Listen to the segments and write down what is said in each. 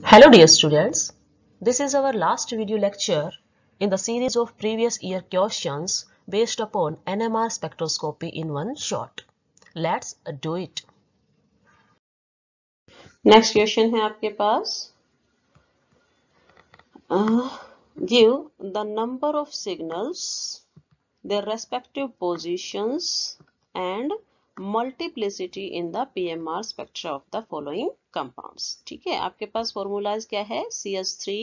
Hello dear students, this is our last video lecture in the series of previous year questions based upon NMR spectroscopy in one shot. Let's do it. Next question है आपके पास give the number of signals their respective positions and multiplicity in the PMR spectra of the following compounds. ठीक है, आपके पास formulas क्या है? CH3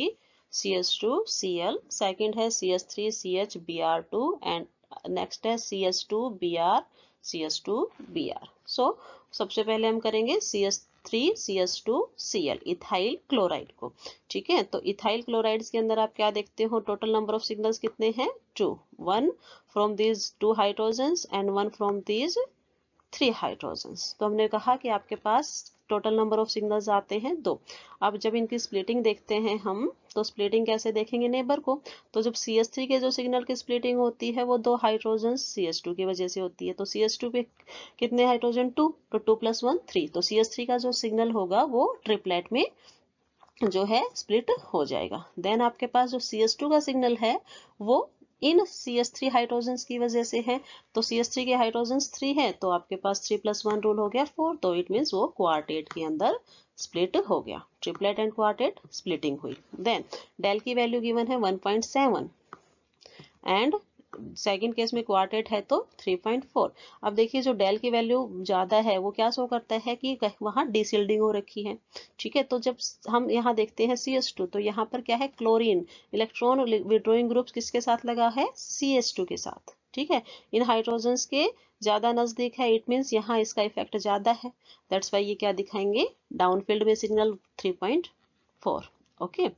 CH2 Cl, second है CH3 CH Br2 and next है CH2 Br CH2 Br. सो सबसे पहले हम करेंगे CH3 CH2 Cl ethyl chloride को. ठीक है, तो इथाइल क्लोराइड्स के अंदर आप क्या देखते हो? टोटल नंबर ऑफ सिग्नल्स कितने हैं? 2. 1 from these 2 hydrogens and 1 from these 3 hydrogens. तो हमने कहा कि आपके पास टोटल नंबर ऑफ सिग्नल्स आते हैं 2. अब जब इनकी स्प्लिटिंग देखते हैं हम, तो स्प्लिटिंग कैसे देखेंगे नेबर को? तो जब CH3 के जो सिग्नल की स्प्लिटिंग होती है वो 2 हाइड्रोजन CH2 की वजह से होती है. तो CH2 पे कितने हाइड्रोजन? 2, तो 2 + 1 3. तो CH3 का जो सिग्नल होगा वो ट्रिपलेट में जो है स्प्लिट हो जाएगा. देन आपके पास जो CH2 का सिग्नल है वो इन CH3 हाइड्रोजन्स की वजह से है. तो CH3 के हाइड्रोजन्स 3 है, तो आपके पास 3 + 1 रूल हो गया 4. तो इट मीन्स वो क्वार्टेट के अंदर स्प्लिट हो गया. ट्रिपलेट एंड क्वार्टेट स्प्लिटिंग हुई. देन डेल की वैल्यू गिवन है 1.7 एंड सेकंड केस में क्वार्टेट है तो 3.4. अब देखिए जो डेल की वैल्यू ज्यादा है वो क्या शो करता है कि वहां डिसिल्डिंग हो रखी है. ठीक है, तो जब हम यहाँ देखते हैं CH2, तो यहाँ पर क्या है? क्लोरीन इलेक्ट्रॉन विड्रॉइंग ग्रुप किसके साथ लगा है? CH2 के साथ. ठीक है, इन हाइड्रोजन्स के ज्यादा नजदीक है, इट मीन्स यहाँ इसका इफेक्ट ज्यादा है. दैट्स वाई ये क्या दिखाएंगे? डाउनफील्ड में सिग्नल 3.4. ओके,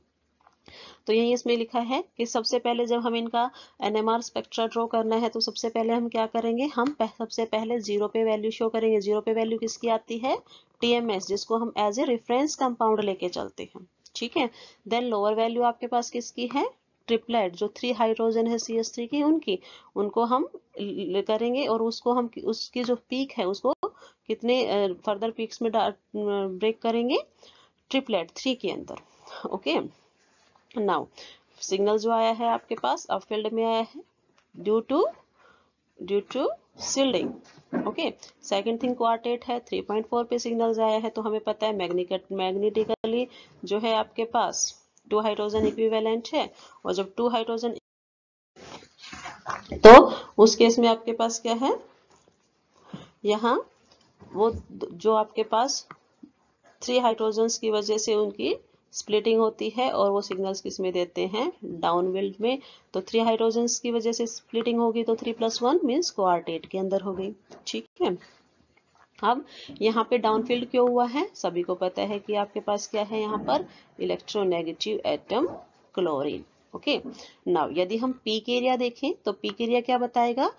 तो यही इसमें लिखा है कि सबसे पहले जब हम इनका NMR स्पेक्ट्रा ड्रॉ करना है तो सबसे पहले हम क्या करेंगे? हम सबसे पहले 0 पे वैल्यू शो करेंगे. 0 पे वैल्यू किसकी आती है? TMS, जिसको हम एज ए रेफरेंस कंपाउंड लेके चलते हैं. ठीक है, देन लोअर वैल्यू आपके पास किसकी है? ट्रिपलेट जो 3 हाइड्रोजन है CH3 की, उनको हम करेंगे और उसको हम उसकी जो पीक है उसको कितने फर्दर पीक्स में ब्रेक करेंगे? ट्रिपलेट 3 के अंदर. ओके, नाउ सिग्नल जो आया है आपके पास अब फील्ड में आया है due to shielding. Okay, second thing quartet है 3.4 पे सिग्नल्स आया है. तो हमें पता है मैग्नेटिकली जो है आपके पास 2 हाइड्रोजन इक्विवेलेंट है, और जब 2 हाइड्रोजन तो उस केस में आपके पास क्या है? यहाँ वो जो आपके पास 3 हाइड्रोजन्स की वजह से उनकी स्प्लिटिंग होती है और वो सिग्नल्स किस में देते हैं? डाउनविल्ड में. तो 3 हाइड्रोजन्स की वजह से स्प्लिटिंग होगी तो 3 + 1 मीन्स क्वार्टेट के अंदर हो गई. ठीक है, अब यहाँ पे डाउनफील्ड क्यों हुआ है? सभी को पता है कि आपके पास क्या है यहाँ पर? Electronegative atom chlorine. Okay, now यदि हम पीक एरिया देखें तो पीक एरिया क्या बताएगा?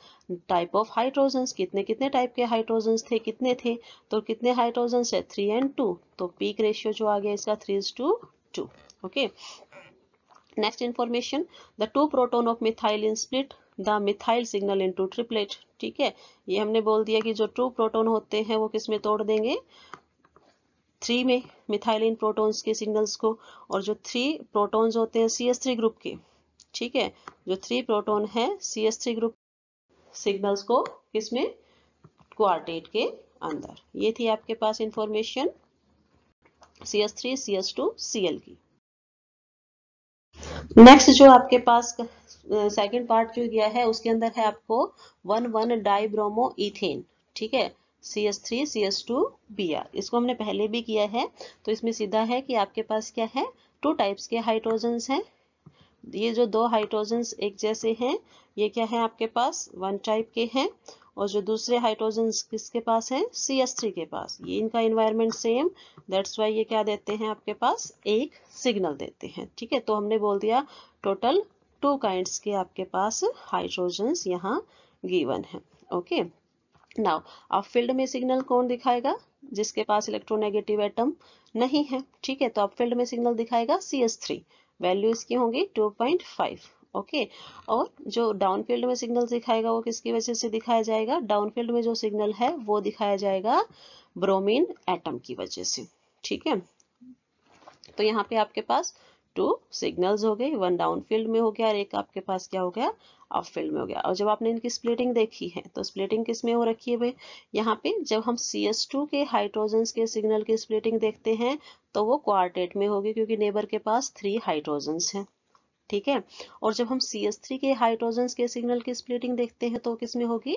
टाइप ऑफ हाइड्रोजन्स, कितने कितने टाइप के हाइड्रोजन्स थे, कितने थे? तो कितने हाइड्रोजन्स है? 3 और 2. तो पीक रेशियो जो आ गया इसका 3:2. Okay, next information, the 2 proton of methyl split the methyl signal into triplet. ठीक है, ये हमने बोल दिया कि जो 2 प्रोटॉन होते हैं वो किस में तोड़ देंगे? 3 में, मिथाइलिन प्रोटॉन्स के सिग्नल्स को. और जो 3 प्रोटॉन्स होते हैं CH3 ग्रुप के, ठीक है, जो 3 प्रोटॉन है CH3 ग्रुप सिग्नल्स को किसमें? क्वार्टेट के अंदर. ये थी आपके पास इंफॉर्मेशन CH3 CH2 Cl की. नेक्स्ट जो आपके पास सेकंड पार्ट जो गया है उसके अंदर है आपको 1,1 डाइब्रोमो इथेन. ठीक है, CH3 CH2 Br. इसको हमने पहले भी किया है. तो इसमें सीधा है कि आपके पास क्या है? 2 टाइप्स के हाइड्रोजन्स हैं. ये जो 2 हाइड्रोजन्स एक जैसे हैं ये क्या है आपके पास? 1 टाइप के हैं. और जो दूसरे हाइड्रोजन्स किसके पास हैं? CH3 के पास. ये इनका एनवायरनमेंट सेम, दैट्स वाई ये क्या देते हैं आपके पास? एक सिग्नल देते हैं. ठीक है, तो हमने बोल दिया टोटल 2 काइंड्स के आपके पास हाइड्रोजन्स यहाँ गिवन है. ओके, नाउ अब फील्ड में सिग्नल कौन दिखाएगा? जिसके पास इलेक्ट्रोनेगेटिव एटम नहीं है. ठीक है, तो अब फील्ड में सिग्नल दिखाएगा CH3. वैल्यू इसकी होंगी 2.5. ओके, और जो डाउनफील्ड में सिग्नल दिखाएगा वो किसकी वजह से दिखाया जाएगा? डाउनफील्ड में जो सिग्नल है वो दिखाया जाएगा ब्रोमीन एटम की वजह से. ठीक है, तो यहाँ पे आपके पास 2 सिग्नल्स हो गए, 1 डाउन फील्ड में हो गया और एक आपके पास क्या हो गया, अप फील्ड में हो गया। और जब आपने इनकी स्प्लिटिंग देखी है तो स्प्लिटिंग किस में हो रखी है भाई, यहाँ पे जब हम CS2 के हाइड्रोजन्स के सिग्नल की स्प्लिटिंग देखते हैं तो वो क्वार्टेट में होगी, क्योंकि नेबर के पास 3 हाइड्रोजन्स हैं, ठीक है। और जब हम CS3 के हाइड्रोजन्स के सिग्नल की स्प्लिटिंग देखते हैं तो किस में होगी,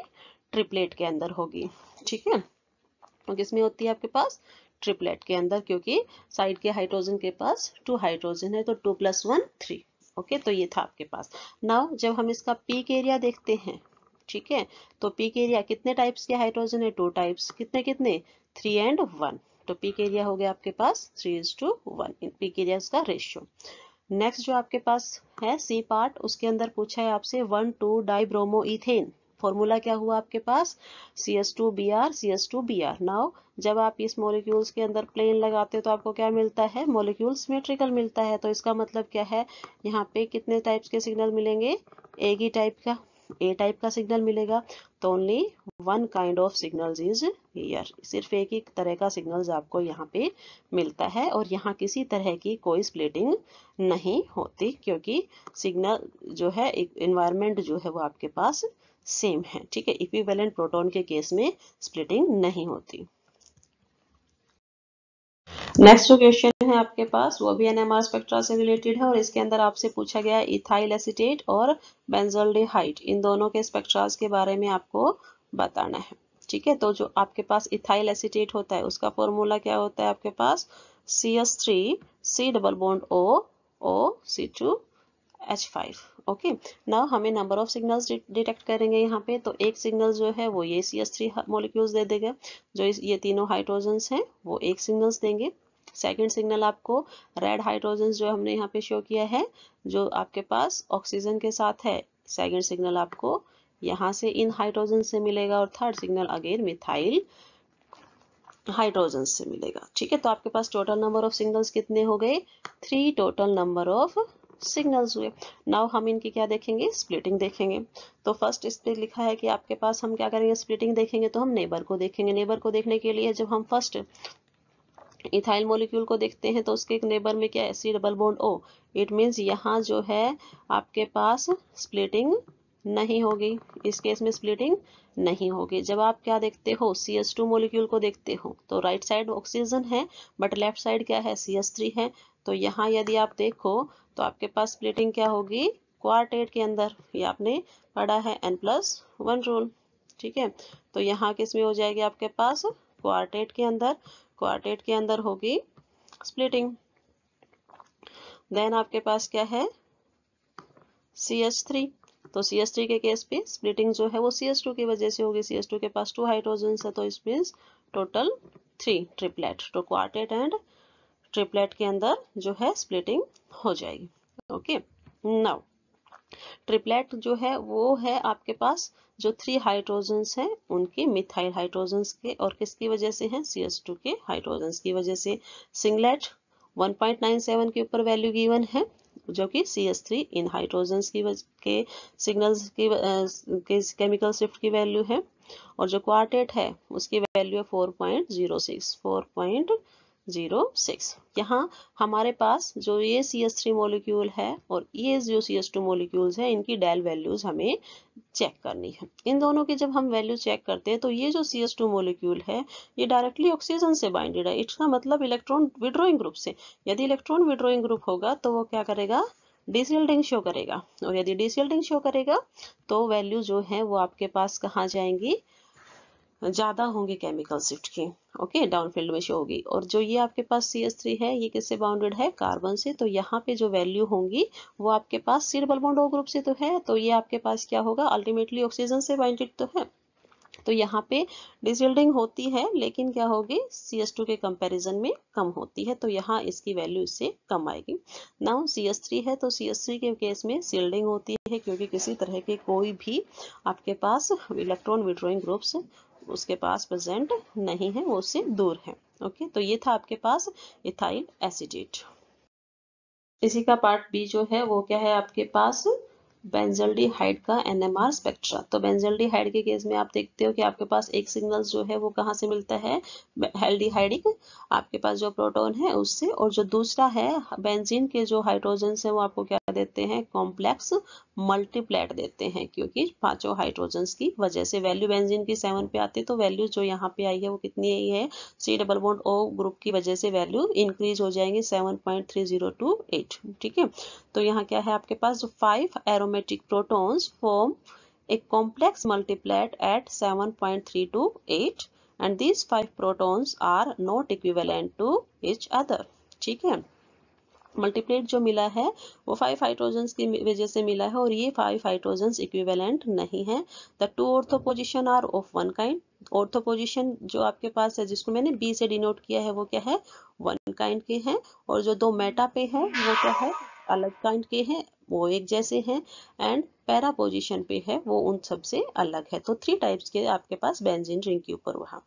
ट्रिपलेट के अंदर होगी, ठीक है। और किसमें होती है आपके पास, ट्रिपलेट के अंदर, क्योंकि साइड के हाइड्रोजन के पास 2 हाइड्रोजन है, तो 2 + 1 3। ओके, तो ये था आपके पास। नाउ जब हम इसका पीक एरिया देखते हैं, ठीक है, तो पीक एरिया कितने टाइप्स के हाइड्रोजन है, 2 टाइप्स, कितने कितने, 3 और 1। तो पीक एरिया हो गया आपके पास 3:1 इन पीक एरिया का रेशियो। नेक्स्ट जो आपके पास है सी पार्ट, उसके अंदर पूछा है आपसे 1,2 डाइब्रोमो इथेन। फॉर्मूला क्या हुआ आपके पास, CS2Br CS2Br। नाउ जब आप इस मॉलिक्यूल्स के अंदर प्लेन लगाते हो तो आपको क्या मिलता है, मॉलिक्यूल सिमेट्रिकल मिलता है। तो इसका मतलब क्या है, यहाँ पे कितने टाइप्स के सिग्नल मिलेंगे, एक ही टाइप का, ए टाइप का सिग्नल मिलेगा। तो only 1 kind of signals is here, सिर्फ एक ही तरह का सिग्नल्स आपको यहाँ पे मिलता है। और यहाँ किसी तरह की कोई स्प्लिटिंग नहीं होती, क्योंकि सिग्नल जो है, एनवायरनमेंट जो है वो आपके पास सेम है, ठीक है। इक्विवेलेंट प्रोटॉन के केस में स्प्लिटिंग नहीं होती। नेक्स्ट जो क्वेश्चन है आपके पास वो भी NMR स्पेक्ट्रा से रिलेटेड है और इसके अंदर आपसे पूछा गया इथाइल एसीटेट और बेंजोल्डिहाइड, इन दोनों के स्पेक्ट्रास के बारे में आपको बताना है, ठीक है। तो जो आपके पास इथाइल एसीटेट होता है उसका फॉर्मूला क्या होता है आपके पास, CS3 C double bond O O C2 H5। Okay, now हमें नंबर ऑफ सिग्नल्स डिटेक्ट करेंगे यहाँ पे। तो एक सिग्नल जो है वो ये CS3 मॉलिक्यूल्स दे देगा, जो ये तीनों हाइड्रोजन्स हैं वो एक सिग्नल्स देंगे। सेकंड सिग्नल आपको रेड हाइड्रोजन्स जो हमने यहाँ पे शो किया है, जो आपके पास ऑक्सीजन के साथ है, सेकंड सिग्नल आपको यहाँ से इन हाइड्रोजन से मिलेगा। और third signal again methyl hydrogen से मिलेगा, ठीक है। तो आपके पास टोटल नंबर ऑफ सिग्नल्स कितने हो गए, 3 टोटल नंबर ऑफ सिग्नल्स हुए। नाउ हम इनकी क्या देखेंगे, स्प्लिटिंग देखेंगे। तो फर्स्ट इस पे लिखा है कि आपके पास हम क्या करेंगे, स्प्लिटिंग देखेंगे तो हम नेबर को देखेंगे। नेबर को देखने के लिए जब हम फर्स्ट इथाइल मॉलिक्यूल को देखते हैं तो उसके नेबर में क्या है, C double bond O। It means यहाँ जो है आपके पास स्प्लिटिंग नहीं होगी, इस केस में स्प्लिटिंग नहीं होगी। जब आप क्या देखते हो, CS2 मॉलिक्यूल को देखते हो तो राइट साइड ऑक्सीजन है बट लेफ्ट साइड क्या है, CS3 है। तो यहाँ यदि आप देखो तो आपके पास स्प्लिटिंग क्या होगी, क्वार्टेट के अंदर। ये आपने पढ़ा है N+1 रूल, ठीक है। तो यहाँ किस में हो जाएगी आपके पास, क्वार्टेट के अंदर, क्वार्टेट के अंदर होगी स्प्लिटिंग। देन आपके पास क्या है, CS3। तो CS3 के केस पे स्प्लिटिंग जो है वो CS2 की वजह से होगी। CS2 के पास 2 हाइड्रोजन है, तो इस मीन्स टोटल 3 ट्रिपलेट। तो क्वार्टेट एंड ट्रिपलेट के अंदर जो है स्प्लिटिंग हो जाएगी। ओके, नाउ ट्रिपलेट जो है वो है आपके पास जो 3 हाइड्रोजन्स हैं उनके मिथाइल हाइड्रोजन्स के, और किसकी वजह से हैं, CS2 के हाइड्रोजन्स की वजह से। सिंगलेट 1.97 के ऊपर वैल्यू गिवन है, जो कि CS3 इन हाइड्रोजन्स के सिग्नल्स की केमिकल शिफ्ट की वैल्यू है। और जो क्वार्टेट है उसकी वैल्यू है 4.06। यहाँ हमारे पास जो ये CS3 मॉलिक्यूल है और ये जो CS2 मॉलिक्यूल्स है, इनकी डेल वैल्यूज हमें चेक करनी है। इन दोनों की जब हम वैल्यू चेक करते हैं तो ये जो CS2 मॉलिक्यूल है ये डायरेक्टली ऑक्सीजन से बाइंडेड है, इसका मतलब इलेक्ट्रॉन विड्रॉइंग ग्रुप से। यदि इलेक्ट्रॉन विड्रॉइंग ग्रुप होगा तो वो क्या करेगा, डीसिल्डिंग शो करेगा। और यदि डीसिल्डिंग शो करेगा तो वैल्यू जो है वो आपके पास कहाँ जाएंगी, ज्यादा होंगी केमिकल शिफ्ट की। ओके, डाउनफील्ड में शो होगी। और जो ये आपके पास CS3 है ये किससे बाउंडेड है, कार्बन से। तो यहाँ पे जो वैल्यू होंगी वो आपके पास C double bond O group से तो है, तो ये आपके पास क्या होगा, अल्टीमेटली ऑक्सीजन से बाइंडेड तो है। तो यहाँ पे डिसयल्डिंग होती है लेकिन क्या होगी, CS2 के कंपैरिजन में कम होती है, तो यहाँ इसकी वैल्यू इससे कम आएगी। नाउ CS3 है तो CS3 के केस में सील्डिंग होती है, क्योंकि किसी तरह के कोई भी आपके पास इलेक्ट्रॉन विड्रॉइंग ग्रुप्स उसके पास प्रेजेंट नहीं है, वो उससे दूर है। ओके, तो ये था आपके पास इथाइल एसीटेट। इसी का पार्ट बी जो है वो क्या है आपके पास, बेंजल्डिहाइड का NMR स्पेक्ट्रा। तो बेंजल्डिहाइड के केस में आप देखते हो कि आपके पास एक सिग्नल जो है वो कहाँ से मिलता है, एल्डिहाइडिक आपके पास जो प्रोटॉन है उससे, और जो दूसरा है बेंजीन के जो हाइड्रोजन्स है वो आपको क्या देते हैं, कॉम्प्लेक्स मल्टीप्लेट देते हैं, क्योंकि पांचों हाइड्रोजन्स की वजह से। वैल्यू बेंजीन की 7 पे आती है, तो वैल्यू जो यहाँ पे आई है वो कितनी आई है, C double bond O group की वजह से वैल्यू इंक्रीज हो जाएंगे 7.3028। ठीक है, तो यहाँ क्या है आपके पास, जो 5 aromatic protons form a complex multiplet at 7.328 and these 5 protons are not equivalent to each other। ठीक है, मल्टीप्लेट जो मिला है वो 5 हाइड्रोजन्स की वजह से मिला है, और ये 5 हाइड्रोजन्स इक्विवेलेंट नहीं है। The two ortho position are of one kind. Ortho position जो आपके पास है, जिसको मैंने B से डिनोट किया है, वो क्या है, वन काइंड के हैं, और जो दो मेटा पे है वो क्या है, अलग काइंड के हैं, वो एक जैसे हैं, एंड पैरा पोजीशन पे है वो उन सब से अलग है। तो 3 टाइप्स के आपके पास बेंजीन रिंग के ऊपर वहां।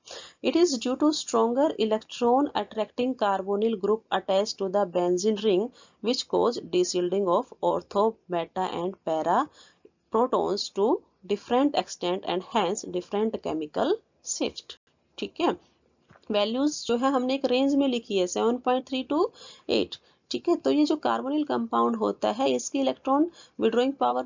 It is due to stronger electron attracting carbonyl group attached to the benzene ring which cause desilting of ortho, meta and para protons to different extent and hence different chemical shift। ठीक है, values जो है हमने एक range में लिखी है 7.328। ठीक है, तो ये जो कार्बोनिल कंपाउंड होता है इसकी इलेक्ट्रॉन विड्रॉइंग पावर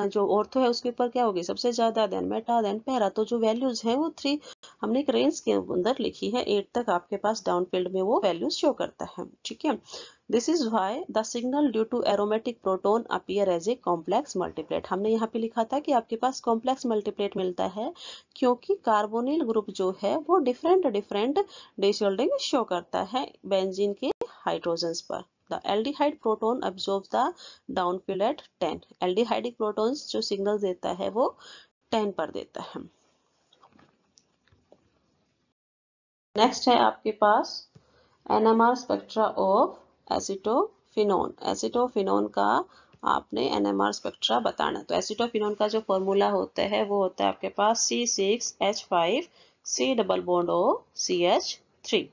जो ऑर्थो है उसके ऊपर क्या होगी, सबसे ज्यादा, देन मेटा, देन पैरा। तो जो वैल्यूज है वो 3 हमने एक रेंज के अंदर लिखी है, 8 तक आपके पास डाउन फील्ड में वो वैल्यूज शो करता है। ठीक है, this is why the signal due to aromatic proton appear as a complex multiplet. हमने यहाँ पे लिखा था कि आपके पास कॉम्प्लेक्स मल्टीप्लेट मिलता है क्योंकि कार्बोनिल ग्रुप जो है वो डिफरेंट डिसोल्डिंग शो करता है बेंजीन के हाइड्रोजन्स पर। The aldehyde proton absorbs the downfield at 10। Aldehydic protons जो सिग्नल देता है वो 10 पर देता है। नेक्स्ट है आपके पास NMR spectra of acetophenone. Acetophenone का आपने NMR स्पेक्ट्रा बताना। तो एसिटोफिनोन का जो फॉर्मूला होता है वो होता है आपके पास C6H5 C double bond O CH3।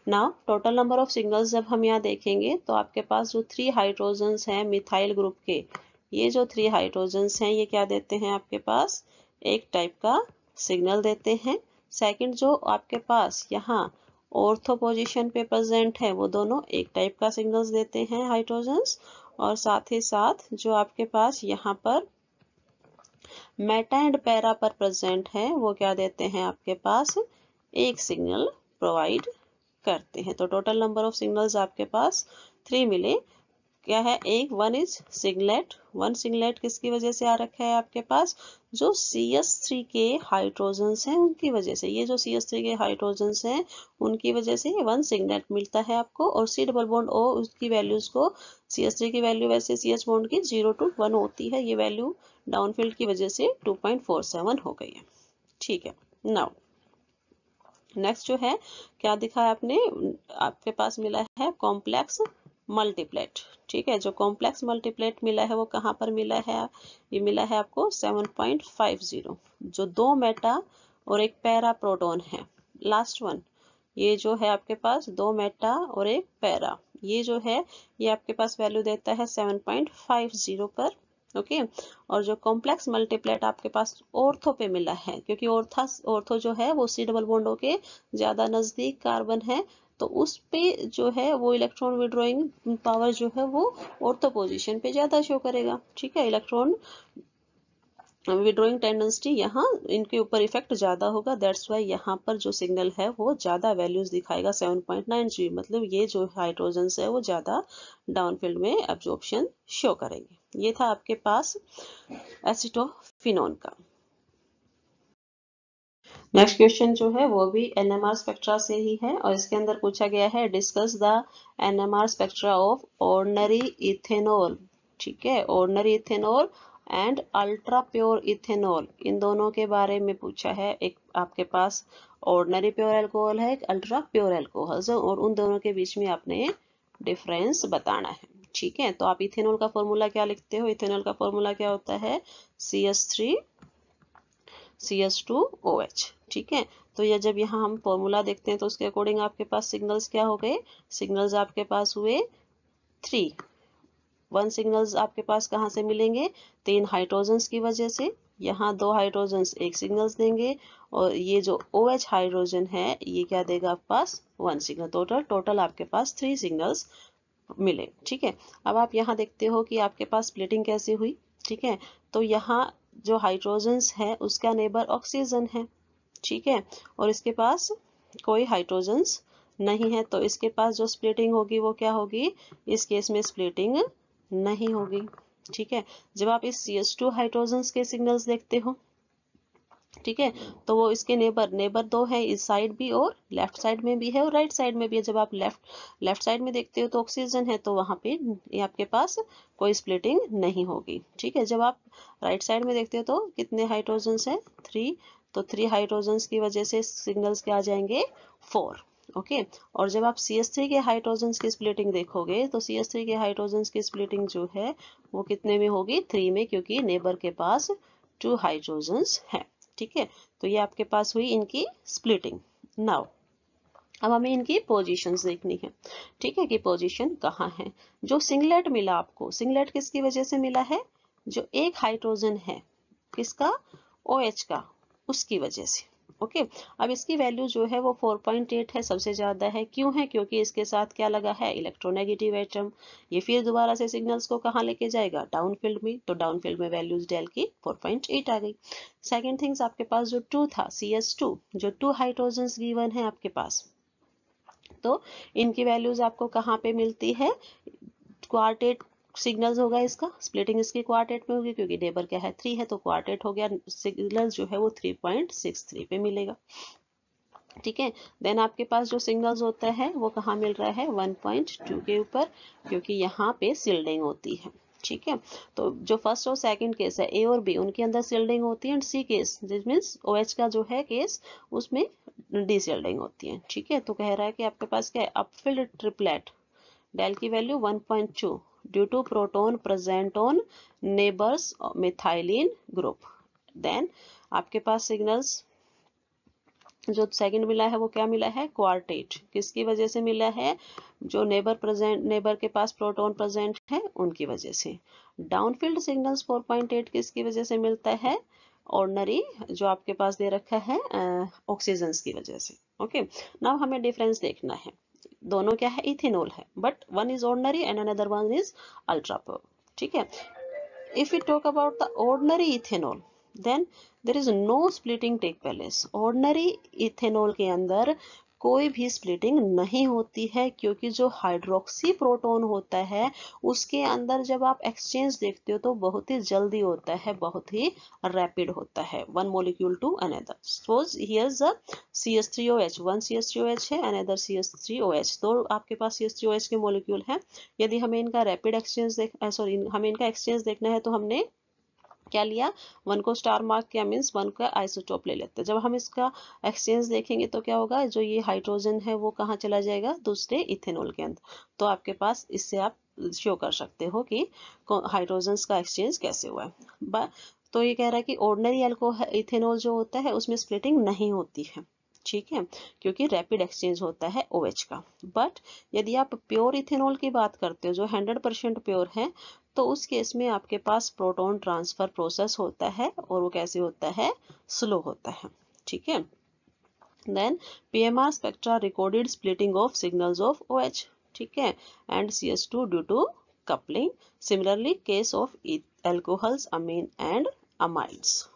Now total number of signals जब हम यहाँ देखेंगे तो आपके पास जो 3 हाइड्रोजन्स हैं मिथाइल ग्रुप के, ये जो 3 हाइड्रोजन्स हैं ये क्या देते हैं आपके पास, एक टाइप का सिग्नल देते हैं। सेकंड जो आपके पास यहाँ ऑर्थो पोजीशन पे प्रेजेंट है वो दोनों एक टाइप का सिग्नल्स देते हैं हाइड्रोजन्स, और साथ ही साथ जो आपके पास यहाँ पर मेटा एंड पैरा पर प्रेजेंट है वो क्या देते हैं आपके पास, एक सिग्नल प्रोवाइड करते हैं। तो टोटल नंबर ऑफ सिग्नल्स आपके पास 3 मिले। क्या है, एक one is singlet, one singlet किसकी वजह से आ रखा है आपके पास, जो CH3 के हाइड्रोजन्स हैं उनकी वजह से। ये जो CH3 के हाइड्रोजन्स हैं उनकी वजह से वन सिंगलेट मिलता है आपको, और C डबल बॉन्ड O उसकी वैल्यूज को, CH3 की वैल्यू वैसे CH बॉन्ड की 0 to 1 होती है, ये वैल्यू डाउनफील्ड की वजह से 2.47 हो गई है। ठीक है, नाउ नेक्स्ट जो है क्या दिखा है आपने, आपके पास मिला है कॉम्प्लेक्स मल्टीप्लेट। ठीक है, जो कॉम्प्लेक्स मल्टीप्लेट मिला है वो कहाँ पर मिला है, ये मिला है आपको 7.50, जो 2 मेटा और एक पैरा प्रोटॉन है। लास्ट वन ये जो है आपके पास 2 मेटा और एक पैरा, ये जो है ये आपके पास वैल्यू देता है 7.50 पर। ओके, और जो कॉम्प्लेक्स मल्टीप्लेट आपके पास ऑर्थो पे मिला है, क्योंकि ऑर्थो जो है वो C डबल बॉन्ड O के ज्यादा नजदीक कार्बन है, तो उस पे जो है वो इलेक्ट्रॉन विड्रॉइंग पावर जो है वो ऑर्थो पोजीशन पे ज्यादा शो करेगा। ठीक है, इलेक्ट्रॉन विड्रॉइंग टेंडेंसी यहाँ इनके ऊपर इफेक्ट ज्यादा होगा, दैट्स वाई यहाँ पर जो सिग्नल है वो ज्यादा वैल्यूज दिखाएगा 7.90, मतलब ये जो हाइड्रोजन है वो ज्यादा डाउनफील्ड में एब्जॉर्प्शन शो करेंगे। ये था आपके पास एसिटोफिनोन का। नेक्स्ट क्वेश्चन जो है वो भी NMR स्पेक्ट्रा से ही है, और इसके अंदर पूछा गया है discuss the NMR spectra of ordinary ethanol. ठीक है, ordinary ethanol and ultra pure ethanol, इन दोनों के बारे में पूछा है। एक आपके पास ऑर्डिनरी प्योर अल्कोहल है, एक अल्ट्रा प्योर अल्कोहल है, और उन दोनों के बीच में आपने डिफरेंस बताना है। ठीक है, तो आप इथेनॉल का फॉर्मूला क्या लिखते हो, इथेनॉल का फॉर्मूला क्या होता है, CH3 CH2OH। ठीक है, तो ये जब यहाँ हम फॉर्मूला देखते हैं तो उसके अकॉर्डिंग आपके पास सिग्नल्स क्या हो गए, सिग्नल्स आपके पास हुए 3, वन सिग्नल्स आपके पास कहाँ से मिलेंगे? 3 हाइड्रोजन्स की वजह से। यहाँ 2 हाइड्रोजन्स एक सिग्नल्स देंगे और ये जो OH हाइड्रोजन है ये क्या देगा आपके पास? 1 सिग्नल। टोटल आपके पास 3 सिग्नल्स मिले। ठीक है, अब आप यहाँ देखते हो कि आपके पास स्प्लिटिंग कैसे हुई। ठीक है, तो यहाँ जो हाइड्रोजन्स है उसका नेबर ऑक्सीजन है। ठीक है, और इसके पास कोई हाइड्रोजन्स नहीं है, तो इसके पास जो स्प्लिटिंग होगी वो क्या होगी? इस केस में स्प्लिटिंग नहीं होगी। ठीक है, जब आप इस CH2 हाइड्रोजन्स के सिग्नल्स देखते हो, ठीक है, तो वो इसके नेबर 2 है, इस साइड भी और लेफ्ट साइड में भी है और राइट साइड में भी है। जब आप लेफ्ट साइड में देखते हो तो ऑक्सीजन है, तो वहां पे ये आपके पास कोई स्प्लिटिंग नहीं होगी। ठीक है, जब आप राइट साइड में देखते हो तो कितने हाइड्रोजन्स है? 3। तो 3 हाइड्रोजन्स की वजह से सिग्नल्स क्या आ जाएंगे? 4। ओके, और जब आप CH3 के हाइड्रोजन्स की स्प्लिटिंग देखोगे तो CH3 के हाइड्रोजन्स की स्प्लिटिंग जो है वो कितने में होगी? 3 में, क्योंकि नेबर के पास 2 हाइड्रोजन्स है। ठीक है, तो ये आपके पास हुई इनकी स्प्लिटिंग। नाउ अब हमें इनकी पोजीशंस देखनी है। ठीक है, कि पोजीशन कहाँ है। जो सिंगलेट मिला आपको, सिंगलेट किसकी वजह से मिला है? जो एक हाइड्रोजन है किसका? OH का, उसकी वजह से। ओके, अब इसकी वैल्यू जो है वो 4.8 है, सबसे ज्यादा है। क्यों है? क्योंकि इसके साथ क्या लगा है? Electronegative atom. ये फिर दोबारा से सिग्नल्स को कहाँ लेके जाएगा? डाउनफील्ड में। तो डाउनफील्ड में वैल्यूज डेल की 4.8 आ गई। सेकेंड थिंग्स, आपके पास जो 2 था, CH2, जो 2 हाइड्रोजन्स गिवन है आपके पास, तो इनकी वैल्यूज आपको कहाँ पे मिलती है? क्वार्टेट सिग्नल्स होगा इसका, स्प्लिटिंग इसकी क्वार्टेट में होगी, क्योंकि नेबर क्या है? 3 है, तो क्वार्टेट हो गया। सिग्नल्स जो है वो 3.63 पे मिलेगा। ठीक है, देन आपके पास जो सिग्नल्स होता है वो कहाँ मिल रहा है? 1.2 के ऊपर, क्योंकि यहाँ पे सिल्डिंग होती है। ठीक है, तो जो फर्स्ट और सेकंड केस है, A और B, उनके अंदर सिल्डिंग होती है, एंड C केस जिस मीन्स OH का जो है केस, उसमें डीसिल्डिंग होती है। ठीक है, तो कह रहा है कि आपके पास क्या है? अपफिल्ड ट्रिपलेट, डेल की value 1.2 due to proton present on neighbours methylene group. Then आपके पास सिग्नल्स जो सेकंड मिला है वो क्या मिला है? क्वार्टेट। किसकी वजह से मिला है? जो नेबर के पास प्रोटॉन प्रेजेंट है उनकी वजह से। डाउनफील्ड सिग्नल्स 4.8 किसकी वजह से मिलता है? ऑर्डिनरी जो आपके पास दे रखा है ऑक्सीजन की वजह से। ओके, नाउ हमें डिफरेंस देखना है। दोनों क्या है? इथेनॉल है, but one is ordinary and another one is ultra pure. ठीक है, if we talk about the ordinary ethanol, then there is no splitting take place. ordinary ethanol के अंदर कोई भी स्प्लिटिंग नहीं होती है, क्योंकि जो हाइड्रोक्सी प्रोटॉन होता है उसके अंदर जब आप एक्सचेंज देखते हो तो बहुत ही जल्दी होता है, बहुत ही रैपिड होता है, one molecule to another. Suppose here is a CH3OH, one CH3OH है, अनदर CH3OH, तो आपके पास CH3OH के मॉलिक्यूल है। यदि हमें इनका रैपिड एक्सचेंज हमें इनका एक्सचेंज देखना है, तो हमने क्या लिया? वन को स्टार मार्क किया, मीन्स वन का आइसोटोप ले लेते हैं। जब हम इसका एक्सचेंज देखेंगे तो क्या होगा? जो ये हाइड्रोजन है वो कहाँ चला जाएगा? दूसरे इथेनॉल के अंदर। तो आपके पास इससे आप शो कर सकते हो कि हाइड्रोजन का एक्सचेंज कैसे हुआ है। तो ये कह रहा है कि ऑर्डिनरी इथेनॉल जो होता है उसमें स्प्लिटिंग नहीं होती है। ठीक है, क्योंकि रैपिड एक्सचेंज होता है OH का। बट यदि आप प्योर इथेनॉल की बात करते हो जो 100% प्योर है, तो उस केस में आपके पास प्रोटॉन ट्रांसफर प्रोसेस होता है, और वो कैसे होता है? स्लो होता है। ठीक है, then PMR spectra recorded splitting of signals of OH, ठीक है, and CH2 due to coupling. Similarly case of alcohols, amine and amides.